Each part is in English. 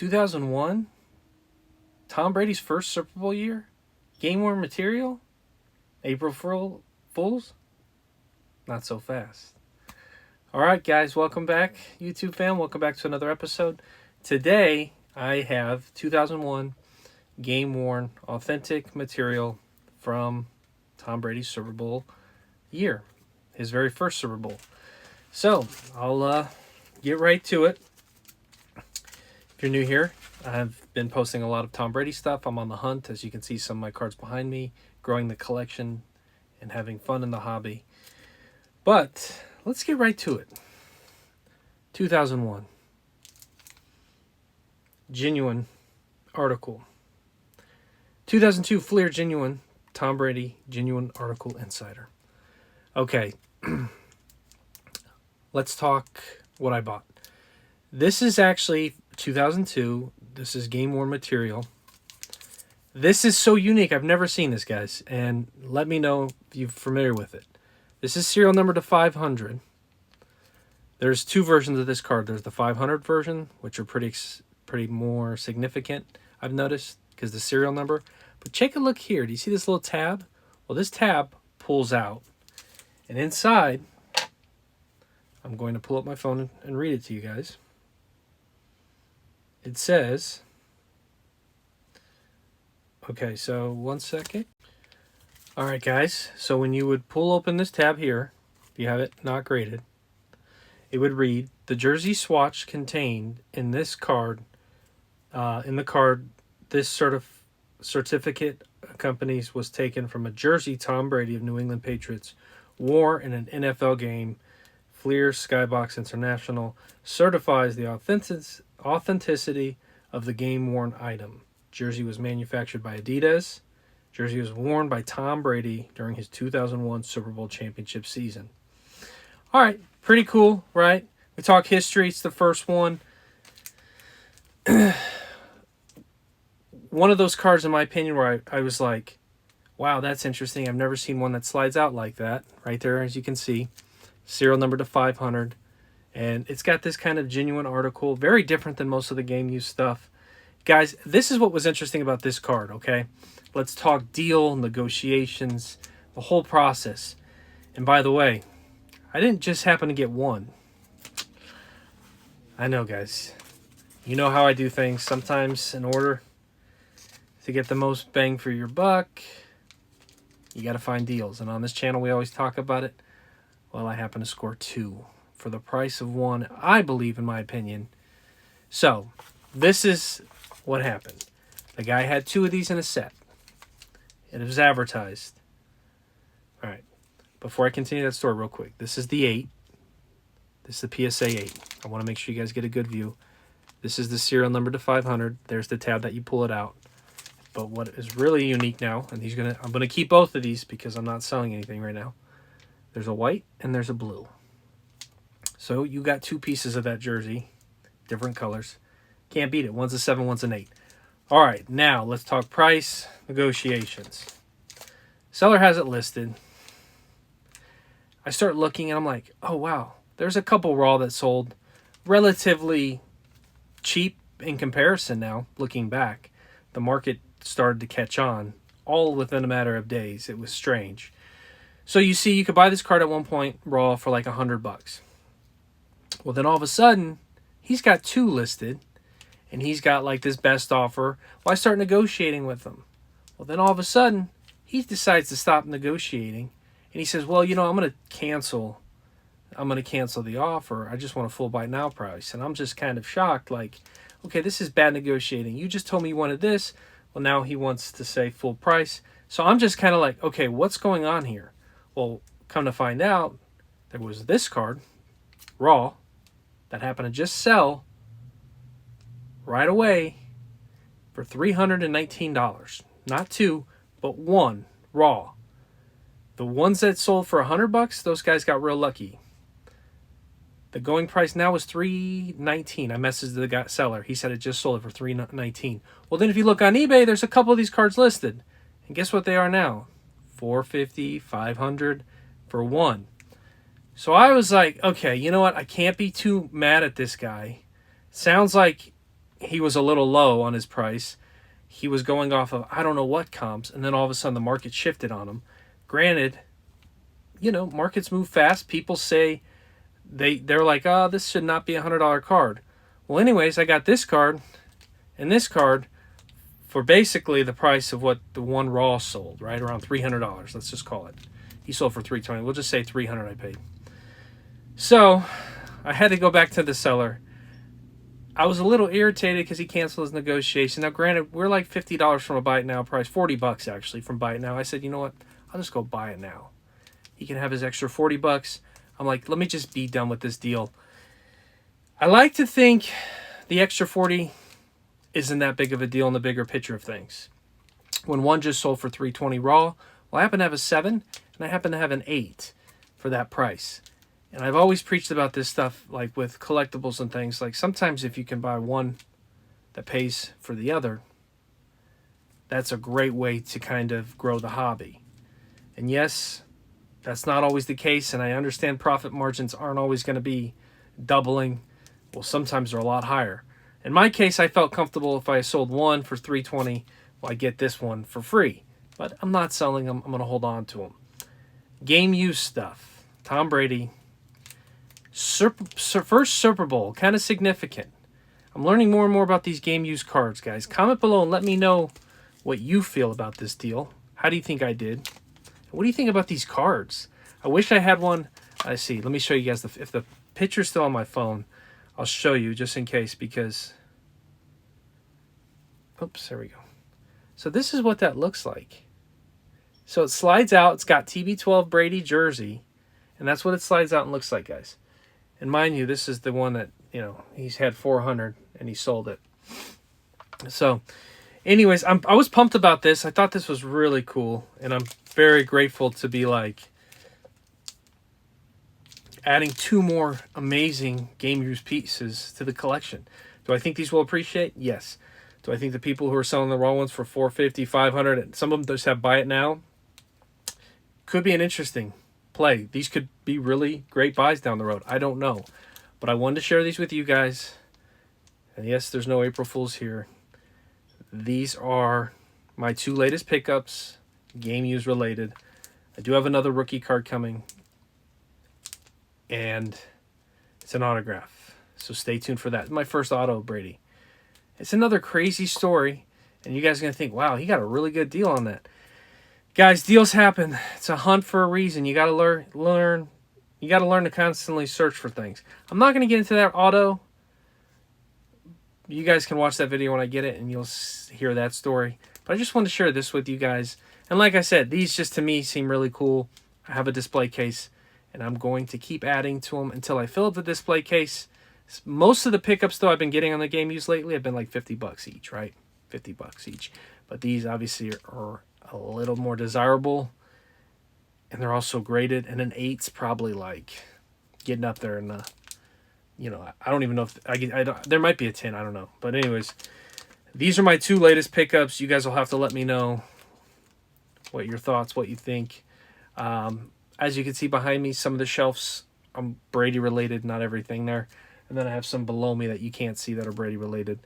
2001? Tom Brady's first Super Bowl year? Game-worn material? April Fools? Not so fast. All right, guys, welcome back, YouTube fam. Welcome back to another episode. Today, I have 2001 game-worn authentic material from Tom Brady's Super Bowl year, his very first Super Bowl. So, I'll get right to it. If you're new here, I've been posting a lot of Tom Brady stuff. I'm on the hunt, as you can see some of my cards behind me, growing the collection and having fun in the hobby. But let's get right to it. 2001. Genuine article. 2002 Fleer Genuine Tom Brady Genuine Article Insider. Okay. Let's talk what I bought. This is actually 2002. This is game-worn material. This is so unique. I've never seen this, guys. And let me know if you're familiar with it. This is serial number to 500. There's two versions of this card. There's the 500 version, which are pretty more significant, I've noticed, because the serial number. But take a look here. Do you see this little tab? Well, this tab pulls out. And inside, I'm going to pull up my phone and read it to you guys. It says, okay, so 1 second. All right, guys. So when you would pull open this tab here, if you have it not graded, it would read, the jersey swatch contained in this card, this certificate accompanies was taken from a jersey Tom Brady of New England Patriots wore in an NFL game. Fleer Skybox International certifies the authenticity of the game-worn item. Jersey was manufactured by Adidas. Jersey was worn by Tom Brady during his 2001 Super Bowl championship season. All right, pretty cool, right? We talk history. It's the first one. One of those cards, in my opinion, where I was like, wow, that's interesting. I've never seen one that slides out like that. Right there, as you can see. Serial number to 500. And it's got this kind of genuine article. Very different than most of the game use stuff. Guys, this is what was interesting about this card, okay? Let's talk deal, negotiations, the whole process. And by the way, I didn't just happen to get one. I know, guys. You know how I do things. Sometimes in order to get the most bang for your buck, you got to find deals. And on this channel, we always talk about it. Well, I happen to score two for the price of one, I believe, in my opinion. So, this is what happened. The guy had two of these in a set. It was advertised. All right. Before I continue that story real quick, this is the 8. This is the PSA 8. I want to make sure you guys get a good view. This is the serial number to 500. There's the tab that you pull it out. But what is really unique now, and I'm going to keep both of these because I'm not selling anything right now. There's a white and there's a blue. So you got two pieces of that jersey, different colors. Can't beat it. One's a 7, one's an 8. All right, now let's talk price negotiations. Seller has it listed. I start looking and I'm like, oh, wow. There's a couple raw that sold relatively cheap in comparison now, looking back. The market started to catch on all within a matter of days. It was strange. So you see, you could buy this card at one point raw for like $100. Well, then all of a sudden, he's got two listed, and he's got like this best offer. Well, I start negotiating with him. Well, then all of a sudden, he decides to stop negotiating, and he says, well, I'm going to cancel the offer. I just want a full buy now price. And I'm just kind of shocked, like, okay, this is bad negotiating. You just told me you wanted this. Well, now he wants to say full price. So I'm just kind of like, okay, what's going on here? Well, come to find out, there was this card, raw, that happened to just sell right away for $319. Not two, but one, raw. The ones that sold for $100, those guys got real lucky. The going price now is $319. I messaged the seller. He said it just sold it for $319. Well, then if you look on eBay, there's a couple of these cards listed. And guess what they are now? $450, $500 for one. So I was like, okay, you know what? I can't be too mad at this guy. Sounds like he was a little low on his price. He was going off of I don't know what comps, and then all of a sudden the market shifted on him. Granted, markets move fast. People say they're like, oh, this should not be $100 card. Well, anyways, I got this card and this card for basically the price of what the one raw sold, right around $300. Let's just call it. He sold for $320. We'll just say $300 I paid. So I had to go back to the seller. I was a little irritated because he canceled his negotiation. Now, granted, we're like $50 from a buy it now price, $40 actually from buy it now. I said, you know what? I'll just go buy it now. He can have his extra $40. I'm like, let me just be done with this deal. I like to think the extra 40 isn't that big of a deal in the bigger picture of things. When one just sold for $320 raw, well, I happen to have a 7 and I happen to have an 8 for that price. And I've always preached about this stuff, like with collectibles and things. Like sometimes if you can buy one that pays for the other, that's a great way to kind of grow the hobby. And yes, that's not always the case. And I understand profit margins aren't always going to be doubling. Well, sometimes they're a lot higher. In my case, I felt comfortable if I sold one for $320, well, I get this one for free. But I'm not selling them. I'm going to hold on to them. Game use stuff. Tom Brady. First Super Bowl, kind of significant. I'm learning more and more about these game use cards, guys. Comment below and let me know what you feel about this deal. How do you think I did? What do you think about these cards? I wish I had one. I see. Let me show you guys. If the picture's still on my phone, I'll show you just in case because... Oops, there we go. So this is what that looks like. So it slides out. It's got TB12 Brady jersey. And that's what it slides out and looks like, guys. And mind you, this is the one that, he's had 400 and he sold it. So, anyways, I was pumped about this. I thought this was really cool. And I'm very grateful to be adding 2 more amazing game use pieces to the collection. Do I think these will appreciate? Yes. Do I think the people who are selling the raw ones for $450, $500, and some of them just have buy it now? Could be an interesting play. These could be really great buys down the road. I don't know. But I wanted to share these with you guys. And yes, there's no April Fools here. These are my 2 latest pickups, game use related. I do have another rookie card coming. And it's an autograph. So stay tuned for that. My first auto, Brady. It's another crazy story. And you guys are going to think, wow, he got a really good deal on that. Guys, deals happen. It's a hunt for a reason. You got to learn. You got to learn to constantly search for things. I'm not going to get into that auto. You guys can watch that video when I get it, and you'll hear that story. But I just wanted to share this with you guys. And like I said, these just to me seem really cool. I have a display case, and I'm going to keep adding to them until I fill up the display case. Most of the pickups, though, I've been getting on the game use lately have been like $50 each, right? $50 each. But these obviously are a little more desirable, and they're also graded, and an 8's probably like getting up there in the, I don't even know if there might be a 10, I don't know. But anyways, these are my 2 latest pickups. You guys will have to let me know what your thoughts, what you think. As you can see behind me, some of the shelves I'm Brady related, not everything there, and then I have some below me that you can't see that are Brady related.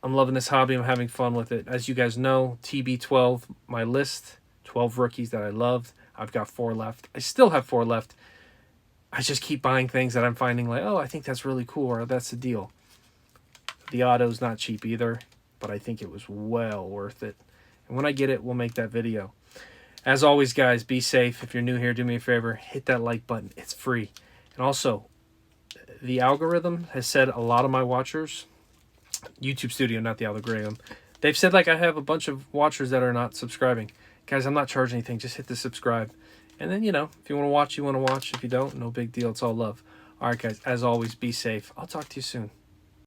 I'm loving this hobby. I'm having fun with it. As you guys know, TB12, my list, 12 rookies that I loved. I've got 4 left. I still have 4 left. I just keep buying things that I'm finding like, oh, I think that's really cool, or that's the deal. The auto's not cheap either, but I think it was well worth it. And when I get it, we'll make that video. As always, guys, be safe. If you're new here, do me a favor. Hit that like button. It's free. And also, the algorithm has said a lot of my watchers... YouTube Studio, not the algorithm. They've said I have a bunch of watchers that are not subscribing. Guys, I'm not charging anything. Just hit the subscribe. And then, if you want to watch, you want to watch. If you don't, no big deal. It's all love. All right, guys, as always, be safe. I'll talk to you soon.